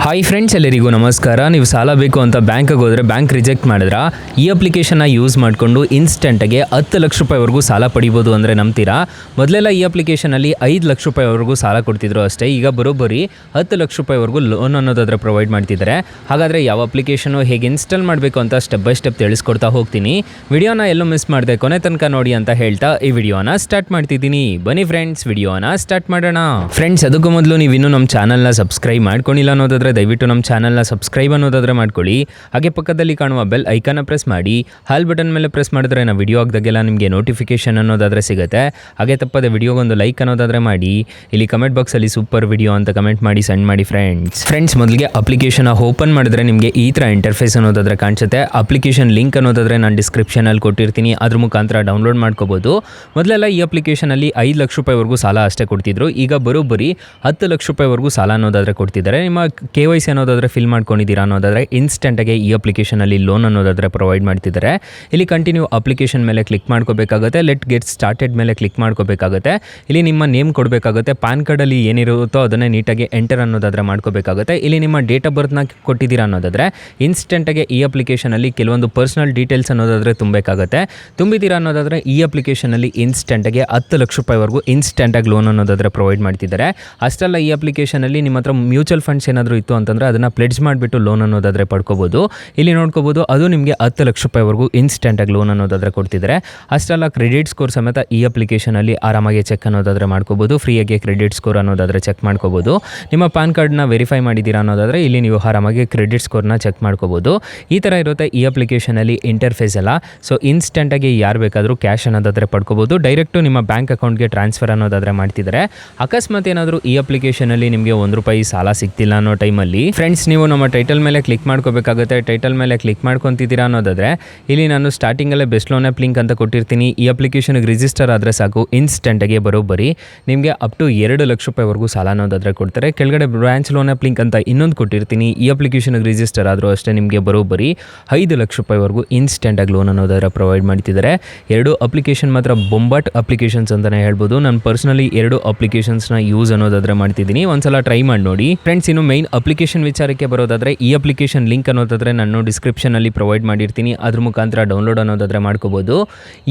Hi friends, ಎಲ್ಲರಿಗೂ ನಮಸ್ಕಾರ. ನೀವು ಸಾಲ ಬೇಕು ಅಂತ ಬ್ಯಾಂಕಿಗೆ ಹೋದರೆ ಬ್ಯಾಂಕ್ ರಿಜೆಕ್ಟ್ ಮಾಡಿದ್ರೆ ಈ ಅಪ್ಲಿಕೇಶನ್ನ ಯೂಸ್ ಮಾಡಿಕೊಂಡು ಇನ್ಸ್ಟೆಂಟಾಗಿ 10 ಲಕ್ಷ ರೂಪಾಯಿವರೆಗೂ ಸಾಲ ಪಡಿಬೋದು ಅಂದರೆ ನಂಬ್ತೀರಾ? ಮೊದಲೆಲ್ಲ ಈ ಅಪ್ಲಿಕೇಶನಲ್ಲಿ 5 ಲಕ್ಷ ರೂಪಾಯಿವರೆಗೂ ಸಾಲ ಕೊಡ್ತಿದ್ರು ಅಷ್ಟೇ. ಈಗ ಬರೋಬ್ಬರಿ 10 ಲಕ್ಷ ರೂಪಾಯಿವರೆಗೂ ಲೋನ್ ಅನ್ನೋದಾದರೆ ಪ್ರೊವೈಡ್ ಮಾಡ್ತಿದ್ದಾರೆ. ಹಾಗಾದರೆ ಯಾವ ಅಪ್ಲಿಕೇಶನು ಹೇಗೆ ಇನ್ಸ್ಟಾಲ್ ಮಾಡಬೇಕು ಅಂತ ಸ್ಟೆಪ್ ಬೈ ಸ್ಟೆಪ್ ತಿಳಿಸ್ಕೊಡ್ತಾ ಹೋಗ್ತೀನಿ. ವಿಡಿಯೋನ ಎಲ್ಲೂ ಮಿಸ್ ಮಾಡದೆ ಕೊನೆ ತನಕ ನೋಡಿ ಅಂತ ಹೇಳ್ತಾ ಈ ವಿಡಿಯೋನ ಸ್ಟಾರ್ಟ್ ಮಾಡ್ತಿದ್ದೀನಿ. ಬನ್ನಿ ಫ್ರೆಂಡ್ಸ್, ವಿಡಿಯೋನ ಸ್ಟಾರ್ಟ್ ಮಾಡೋಣ. ಫ್ರೆಂಡ್ಸ್, ಅದಕ್ಕೂ ಮೊದಲು ನೀವು ಇನ್ನೂ ನಮ್ಮ ಚಾನಲ್ನ ಸಬ್ಸ್ಕ್ರೈಬ್ ಮಾಡ್ಕೊಂಡಿಲ್ಲ ಅನ್ನೋದಾದರೆ ದಯವಿಟ್ಟು ನಮ್ಮ ಚಾನಲ್ನ ಸಬ್ಸ್ಕ್ರೈಬ್ ಅನ್ನೋದಾದರೆ ಮಾಡ್ಕೊಳ್ಳಿ. ಹಾಗೆ ಪಕ್ಕದಲ್ಲಿ ಕಾಣುವ ಬೆಲ್ ಐಕಾನ ಪ್ರೆಸ್ ಮಾಡಿ, ಹಾಲ್ ಬಟನ್ ಮೇಲೆ ಪ್ರೆಸ್ ಮಾಡಿದ್ರೆ ನಾವು ವಿಡಿಯೋ ಹಾಕಿದಾಗೆಲ್ಲ ನಿಮಗೆ ನೋಟಿಫಿಕೇಶನ್ ಅನ್ನೋದಾದರೆ ಸಿಗುತ್ತೆ. ಹಾಗೆ ತಪ್ಪದೆ ವಿಡಿಯೋಗೊಂದು ಲೈಕ್ ಅನ್ನೋದಾದರೆ ಮಾಡಿ. ಇಲ್ಲಿ ಕಮೆಂಟ್ ಬಾಕ್ಸಲ್ಲಿ ಸೂಪರ್ ವಿಡಿಯೋ ಅಂತ ಕಮೆಂಟ್ ಮಾಡಿ ಸೆಂಡ್ ಮಾಡಿ ಫ್ರೆಂಡ್ಸ್. ಮೊದಲಿಗೆ ಅಪ್ಲಿಕೇಶನ್ ಓಪನ್ ಮಾಡಿದ್ರೆ ನಿಮಗೆ ಈ ಥರ ಇಂಟರ್ಫೇಸ್ ಅನ್ನೋದಾದರೆ ಕಾಣಿಸುತ್ತೆ. ಅಪ್ಲಿಕೇಶನ್ ಲಿಂಕ್ ಅನ್ನೋದಾದರೆ ನಾನು ಡಿಸ್ಕ್ರಿಪ್ಷನಲ್ಲಿ ಕೊಟ್ಟಿರ್ತೀನಿ, ಅದ್ರ ಮುಖಾಂತರ ಡೌನ್ಲೋಡ್ ಮಾಡ್ಕೋಬೋದು. ಮೊದಲೆಲ್ಲ ಈ ಅಪ್ಲಿಕೇಶನಲ್ಲಿ 5 ಲಕ್ಷ ರೂಪಾಯಿವರೆಗೂ ಸಾಲ ಅಷ್ಟೇ ಕೊಡ್ತಿದ್ರು. ಈಗ ಬರೋಬ್ಬರಿ 10 ಲಕ್ಷ ರೂಪಾಯಿವರೆಗೂ ಸಾಲ ಅನ್ನೋದಾದರೆ ಕೊಡ್ತಿದ್ದಾರೆ. ನಿಮ್ಮ KYC ಅನ್ನೋದಾದರೆ ಫಿಲ್ ಮಾಡ್ಕೊಂಡಿದ್ದೀರಾ ಅನ್ನೋದಾದರೆ ಇನ್ಸ್ಟೆಂಟಾಗಿ ಈ ಅಪ್ಲಿಕೇಶನಲ್ಲಿ ಲೋನ್ ಅನ್ನೋದಾದರೆ ಪ್ರೊವೈಡ್ ಮಾಡ್ತಿದ್ದಾರೆ. ಇಲ್ಲಿ ಕಂಟಿನ್ಯೂ ಅಪ್ಲಿಕೇಶನ್ ಮೇಲೆ ಕ್ಲಿಕ್ ಮಾಡ್ಕೋಬೇಕಾಗುತ್ತೆ. ಲೆಟ್ ಗೆಟ್ ಸ್ಟಾರ್ಟೆಡ್ ಮೇಲೆ ಕ್ಲಿಕ್ ಮಾಡ್ಕೋಬೇಕಾಗುತ್ತೆ. ಇಲ್ಲಿ ನಿಮ್ಮ ನೇಮ್ ಕೊಡಬೇಕಾಗುತ್ತೆ. ಪ್ಯಾನ್ ಕಾರ್ಡಲ್ಲಿ ಏನಿರುತ್ತೋ ಅದನ್ನೇ ನೀಟಾಗಿ ಎಂಟರ್ ಅನ್ನೋದಾದರೆ ಮಾಡ್ಕೋಬೇಕಾಗುತ್ತೆ. ಇಲ್ಲಿ ನಿಮ್ಮ ಡೇಟ್ ಆಫ್ ಬರ್ತ್ನ ಕೊಟ್ಟಿದ್ದೀರಾ ಅನ್ನೋದಾದರೆ ಇನ್ಸ್ಟೆಂಟಾಗಿ ಈ ಅಪ್ಲಿಕೇಶನಲ್ಲಿ ಕೆಲವೊಂದು ಪರ್ಸನಲ್ ಡೀಟೇಲ್ಸ್ ಅನ್ನೋದಾದರೆ ತುಂಬಬೇಕಾಗುತ್ತೆ. ತುಂಬಿದ್ದೀರಾ ಅನ್ನೋದಾದರೆ ಈ ಅಪ್ಲಿಕೇಶನಲ್ಲಿ ಇನ್ಸ್ಟೆಂಟಾಗಿ 10 ಲಕ್ಷ ರೂಪಾಯಿವರೆಗೂ ಇನ್ಸ್ಟೆಂಟಾಗಿ ಲೋನ್ ಅನ್ನೋದಾದರೆ ಪ್ರೊವೈಡ್ ಮಾಡ್ತಿದ್ದಾರೆ. ಅಷ್ಟೆಲ್ಲ ಈ ಅಪ್ಲಿಕೇಶನಲ್ಲಿ ನಿಮ್ಮ ಹತ್ರ ಮ್ಯೂಚುವಲ್ ಫಂಡ್ಸ್ ಏನಾದರೂ ಇತ್ತು ಅಂತಂದರೆ ಅದನ್ನು ಪ್ಲೆಡ್ಜ್ ಮಾಡಿಬಿಟ್ಟು ಲೋನ್ ಅನ್ನೋದಾದರೆ ಪಡ್ಕೋಬೋದು. ಇಲ್ಲಿ ನೋಡ್ಕೋಬೋದು, ಅದು ನಿಮಗೆ 10 ಲಕ್ಷ ರೂಪಾಯಿವರೆಗೂ ಇನ್ಸ್ಟೆಂಟಾಗಿ ಲೋನ್ ಅನ್ನೋದಾದರೆ ಕೊಡ್ತಿದ್ದಾರೆ. ಅಷ್ಟೆಲ್ಲ ಕ್ರೆಡಿಟ್ ಸ್ಕೋರ್ ಸಮೇತ ಈ ಅಪ್ಲಿಕೇಶನಲ್ಲಿ ಆರಾಮಾಗಿ ಚೆಕ್ ಅನ್ನೋದಾದರೆ ಮಾಡ್ಕೋಬೋದು. ಫ್ರೀಯಾಗಿ ಕ್ರೆಡಿಟ್ ಸ್ಕೋರ್ ಅನ್ನೋದಾದರೆ ಚೆಕ್ ಮಾಡ್ಕೋಬೋದು. ನಿಮ್ಮ ಪ್ಯಾನ್ ಕಾರ್ಡ್ನ ವೆರಿಫೈ ಮಾಡಿದ್ದೀರಾ ಅನ್ನೋದಾದರೆ ಇಲ್ಲಿ ನೀವು ಆರಾಮಾಗಿ ಕ್ರೆಡಿಟ್ ಸ್ಕೋರ್ನ ಚೆಕ್ ಮಾಡ್ಕೋಬೋದು. ಈ ಥರ ಇರುತ್ತೆ ಈ ಅಪ್ಲಿಕೇಶನಲ್ಲಿ ಇಂಟರ್ಫೇಸ್ ಎಲ್ಲ. ಸೊ ಇನ್ಸ್ಟೆಂಟಾಗಿ ಯಾರು ಬೇಕಾದರೂ ಕ್ಯಾಶ್ ಅನ್ನೋದಾದರೆ ಪಡ್ಕೋಬೋದು. ಡೈರೆಕ್ಟು ನಿಮ್ಮ ಬ್ಯಾಂಕ್ ಅಕೌಂಟ್ಗೆ ಟ್ರಾನ್ಸ್ಫರ್ ಅನ್ನೋದಾದರೆ ಮಾಡ್ತಿದ್ದಾರೆ. ಅಕಸ್ಮಾತ್ ಏನಾದರೂ ಈ ಅಪ್ಲಿಕೇಶನಲ್ಲಿ ನಿಮಗೆ ₹1 ಸಾಲ ಸಿಗ್ತಿಲ್ಲ ಅನ್ನೋ ಟೈಮಲ್ಲಿ ಫ್ರೆಂಡ್ಸ್, ನೀವು ನಮ್ಮ ಟೈಟಲ್ ಮೇಲೆ ಕ್ಲಿಕ್ ಮಾಡ್ಕೋಬೇಕಾಗುತ್ತೆ. ಟೈಟಲ್ ಮೇಲೆ ಕ್ಲಿಕ್ ಮಾಡ್ಕೊತಿದ್ದೀರಾ ಅನ್ನೋದಾದರೆ ಇಲ್ಲಿ ನಾನು ಸ್ಟಾರ್ಟಿಂಗಲ್ಲೇ ಬೆಸ್ಟ್ ಲೋನ್ ಆ್ಯಪ್ ಲಿಂಕ್ ಅಂತ ಕೊಟ್ಟಿರ್ತೀನಿ. ಈ ಅಪ್ಲಿಕೇಶನ್ಗೆ ರಿಜಿಸ್ಟರ್ ಆದರೆ ಸಾಕು, ಇನ್ಸ್ಟೆಂಟಾಗಿ ಬರೋಬ್ಬರಿ ನಿಮಗೆ ಅಪ್ ಟು 2 ಲಕ್ಷ ರೂಪಾಯಿವರೆಗೂ ಸಾಲ ಅನ್ನೋದಾದರೆ ಕೊಡ್ತಾರೆ. ಕೆಳಗಡೆ ಬ್ರಾಂಚ್ ಲೋನ್ ಆ್ಯಪ್ ಲಿಂಕ್ ಅಂತ ಇನ್ನೊಂದು ಕೊಟ್ಟಿರ್ತೀನಿ. ಈ ಅಪ್ಲಿಕೇಶನ್ಗೆ ರಿಜಿಸ್ಟರ್ ಆದರೂ ಅಷ್ಟೇ ನಿಮಗೆ ಬರೋಬ್ಬರಿ 5 ಲಕ್ಷ ರೂಪಾಯಿವರೆಗೂ ಇನ್ಸ್ಟೆಂಟಾಗಿ ಲೋನ್ ಅನ್ನೋದಾದರೆ ಪ್ರೊವೈಡ್ ಮಾಡ್ತಿದ್ದಾರೆ. 2 ಅಪ್ಲಿಕೇಶನ್ ಮಾತ್ರ ಬೊಂಬಾಟ್ ಅಪ್ಲಿಕೇಶನ್ಸ್ ಅಂತಲೇ ಹೇಳ್ಬೋದು. ನಾನು ಪರ್ಸನಲಿ 2 ಅಪ್ಲಿಕೇಶನ್ಸ್ನ ಯೂಸ್ ಅನ್ನೋದಾದರೆ ಮಾಡ್ತಿದ್ದೀನಿ. ಒಂದ್ಸಲ ಟ್ರೈ ಮಾಡಿ ನೋಡಿ ಫ್ರೆಂಡ್ಸ್. ಇನ್ನು ಮೈನ್ ಅಪ್ಲಿಕೇಶನ್ ವಿಚಾರಕ್ಕೆ ಬರೋದಾದರೆ ಈ ಅಪ್ಲಿಕೇಶನ್ ಲಿಂಕ್ ಅನ್ನೋದಾದರೆ ನಾನು ಡಿಸ್ಕ್ರಿಪ್ಷನಲ್ಲಿ ಪ್ರೊವೈಡ್ ಮಾಡಿರ್ತೀನಿ, ಅದ್ರ ಮುಖಾಂತರ ಡೌನ್ಲೋಡ್ ಅನ್ನೋದಾದರೆ ಮಾಡ್ಕೋಬೋದು.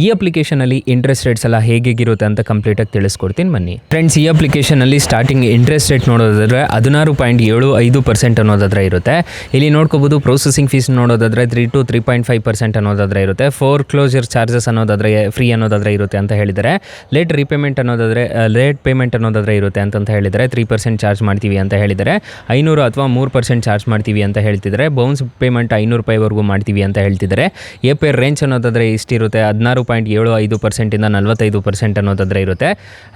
ಈ ಅಪ್ಲಿಕೇಶನಲ್ಲಿ ಇಂಟ್ರೆಸ್ಟ್ ರೇಟ್ಸ್ ಎಲ್ಲ ಹೇಗಿರುತ್ತೆ ಅಂತ ಕಂಪ್ಲೀಟಾಗಿ ತಿಳಿಸ್ಕೊಡ್ತೀನಿ ಬನ್ನಿ ಫ್ರೆಂಡ್ಸ್. ಈ ಅಪ್ಲಿಕೇಶನಲ್ಲಿ ಸ್ಟಾರ್ಟಿಂಗ್ ಇಂಟ್ರೆಸ್ಟ್ ರೇಟ್ ನೋಡೋದಾದರೆ 16.75% ಅನ್ನೋದಾದರೆ ಇರುತ್ತೆ. ಇಲ್ಲಿ ನೋಡ್ಕೋಬೋದು. ಪ್ರೊಸೆಸಿಂಗ್ ಫೀಸ್ ನೋಡೋದಾದರೆ 3 to 3.5% ಅನ್ನೋದಾದರೆ ಇರುತ್ತೆ. ಫೋರ್ ಕ್ಲೋಜರ್ ಚಾರ್ಜಸ್ ಅನ್ನೋದಾದರೆ ಫ್ರೀ ಅನ್ನೋದಾದರೆ ಇರುತ್ತೆ ಅಂತ ಹೇಳಿದ್ದಾರೆ. ಲೇಟ್ ಪೇಮೆಂಟ್ ಅನ್ನೋದಾದರೆ ಇರುತ್ತೆ ಅಂತ ಹೇಳಿದರೆ 3% ಚಾರ್ಜ್ ಮಾಡ್ತೀವಿ ಅಂತ ಹೇಳಿದರೆ. 500 ಅಥವಾ 3% ಚಾರ್ಜ್ ಮಾಡ್ತೀವಿ ಅಂತ ಹೇಳ್ತಿದ್ದಾರೆ. ಬೌನ್ಸ್ ಪೇಮೆಂಟ್ ₹500ವರೆಗೂ ಮಾಡ್ತೀವಿ ಅಂತ ಹೇಳ್ತಿದ್ದಾರೆ. APR ರೇಂಜ್ ಅನ್ನೋದಾದರೆ ಇಷ್ಟಿರುತ್ತೆ. 16.75% ಇಂದ 45% ಅನ್ನೋದಾದರೆ ಇರುತ್ತೆ.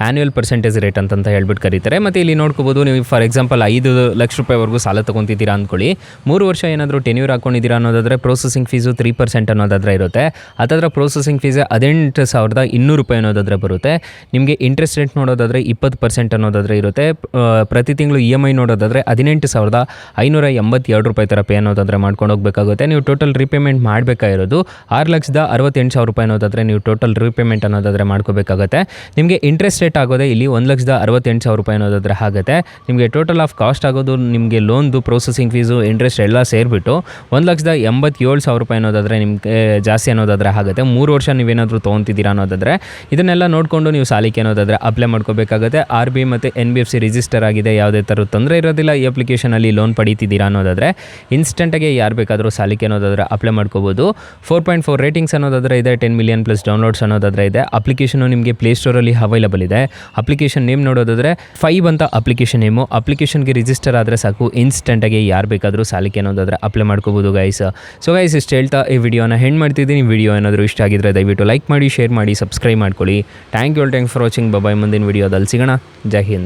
ಆ್ಯನ್ಯುವಲ್ ಪರ್ಸೆಂಟೇಜ್ ರೇಟ್ ಅಂತ ಹೇಳ್ಬಿಟ್ಟು ಕರೀತಾರೆ. ಮತ್ತು ಇಲ್ಲಿ ನೋಡ್ಕೋಬೋದು, ನೀವು ಫಾರ್ ಎಕ್ಸಾಂಪಲ್ 5 ಲಕ್ಷ ರೂಪಾಯಿವರೆಗೂ ಸಾಲ ತೊಗೊತಿದ್ದೀರಾ ಅಂದ್ಕೊಳ್ಳಿ. 3 ವರ್ಷ ಏನಾದರೂ ಟೆನ್ಯೂರ್ ಹಾಕೊಂಡಿದ್ದೀರಾ ಅನ್ನೋದಾದರೆ ಪ್ರೊಸೆಸಿಂಗ್ ಫೀಸು 3% ಅನ್ನೋದಾದರೆ ಇರುತ್ತೆ. ಅದರ ಪ್ರೊಸೆಸಿಂಗ್ ಫೀಸ್ 18,200 ರೂಪಾಯಿ ಅನ್ನೋದಾದರೆ ಬರುತ್ತೆ. ನಿಮಗೆ ಇಂಟ್ರೆಸ್ಟ್ ರೇಟ್ ನೋಡೋದಾದರೆ 20% ಅನ್ನೋದಾದರೆ ಇರುತ್ತೆ. ಪ್ರತಿ ತಿಂಗಳು EMI ನೋಡೋದಾದರೆ 18,582 ರೂಪಾಯಿ ಥರ ಪೇ ಅನ್ನೋದಾದರೆ ಮಾಡ್ಕೊಂಡು ಹೋಗಬೇಕಾಗುತ್ತೆ. ನೀವು ಟೋಟಲ್ ರೀಪೇಮೆಂಟ್ ಮಾಡಬೇಕಾಗಿರೋದು 6,68,000 ರೂಪಾಯಿ ಅನ್ನೋದಾದರೆ ನೀವು ಟೋಟಲ್ ರೀಪೇಮೆಂಟ್ ಅನ್ನೋದಾದರೆ ಮಾಡ್ಕೋಬೇಕಾಗುತ್ತೆ. ನಿಮಗೆ ಇಂಟ್ರೆಸ್ಟ್ ರೇಟ್ ಆಗೋದೇ ಇಲ್ಲಿ 1,68,000 ರೂಪಾಯಿ ಅನ್ನೋದಾದರೆ ಆಗುತ್ತೆ. ನಿಮಗೆ ಟೋಟಲ್ ಆಫ್ ಕಾಸ್ಟ್ ಆಗೋದು ನಿಮಗೆ ಲೋನ್ದು ಪ್ರೊಸೆಸಿಂಗ್ ಫೀಸು ಇಂಟ್ರೆಸ್ಟ್ ಎಲ್ಲ ಸೇರಿಬಿಟ್ಟು 1,87,000 ರೂಪಾಯಿ ಅನ್ನೋದಾದರೆ ನಿಮಗೆ ಜಾಸ್ತಿ ಅನ್ನೋದಾದರೆ ಆಗುತ್ತೆ. 3 ವರ್ಷ ನೀವೇನಾದರೂ ತೊಗೊತಿದ್ದೀರಾ ಅನ್ನೋದಾದರೆ ಇದನ್ನೆಲ್ಲ ನೋಡಿಕೊಂಡು ನೀವು ಸಾಲಕ್ಕೆ ಅನ್ನೋದಾದರೆ ಅಪ್ಲೈ ಮಾಡ್ಕೋಬೇಕಾಗುತ್ತೆ. RBI ಮತ್ತು NBFC ರಿಜಿಸ್ಟರ್ ಆಗಿದೆ, ಯಾವುದೇ ಥರದ ತೊಂದರೆ ಇರೋದಿಲ್ಲ. ಈ ಅಪ್ಲಿಕೇಶನಲ್ಲಿ ಲೋನ್ ಪಡೀತಿದ್ದೀರಾ ಅನ್ನೋದಾದರೆ ಇನ್ಸ್ಟೆಂಟಾಗಿ ಯಾರು ಬೇಕಾದರೂ ಸಾಲಕ್ಕೆ ಅನ್ನೋದಾದರೆ ಅಪ್ಲೈ ಮಾಡ್ಕೋಬೋದು. 4.4 ರೇಟಿಂಗ್ಸ್ ಅನ್ನೋದಾದರೆ ಇದೆ. 10 ಮಿಲಿಯನ್ ಪ್ಲಸ್ ಡೌನ್ಲೋಡ್ಸ್ ಅನ್ನೋದಾದರೆ ಇದೆ. ಅಪ್ಲಿಕೇಶನು ನಿಮಗೆ ಪ್ಲೇಸ್ಟೋರಲ್ಲಿ ಅವೈಲಬಲ್ ಇದೆ. ಅಪ್ಲಿಕೇಶನ್ ನೇಮ್ ನೋಡೋದಾದರೆ 5 ಅಂತ ಅಪ್ಲಿಕೇಶನ್ ನೇಮು. ಅಪ್ಲಿಕೇಶನ್ಗೆ ರಿಜಿಸ್ಟರ್ ಆದರೆ ಸಾಕು, ಇನ್ಸ್ಟೆಂಟಾಗಿ ಯಾರು ಬೇಕಾದರೂ ಸಾಲಕ್ಕೆ ಅನ್ನೋದಾದರೆ ಅಪ್ಲೈ ಮಾಡ್ಕೋಬೋದು ಗೈಸ್. ಸೊ ಗೈಸ್, ಇಷ್ಟು ಹೇಳ್ತಾ ಈ ವಿಡಿಯೋನ ಹೆಂಡ್ ಮಾಡ್ತಿದ್ದೀನಿ. ವಿಡಿಯೋ ಏನಾದರೂ ಇಷ್ಟ ಆಗಿದ್ರೆ ದಯವಿಟ್ಟು ಲೈಕ್ ಮಾಡಿ, ಶೇರ್ ಮಾಡಿ, ಸಬ್ಸ್ಕ್ರೈಬ್ ಮಾಡ್ಕೊಳ್ಳಿ. Thank you for watching. Bye. ಮುಂದಿನ ವಿಡಿಯೋದಲ್ಲಿ ಸಿಗೋಣ. ಜೈ ಹಿಂದ್.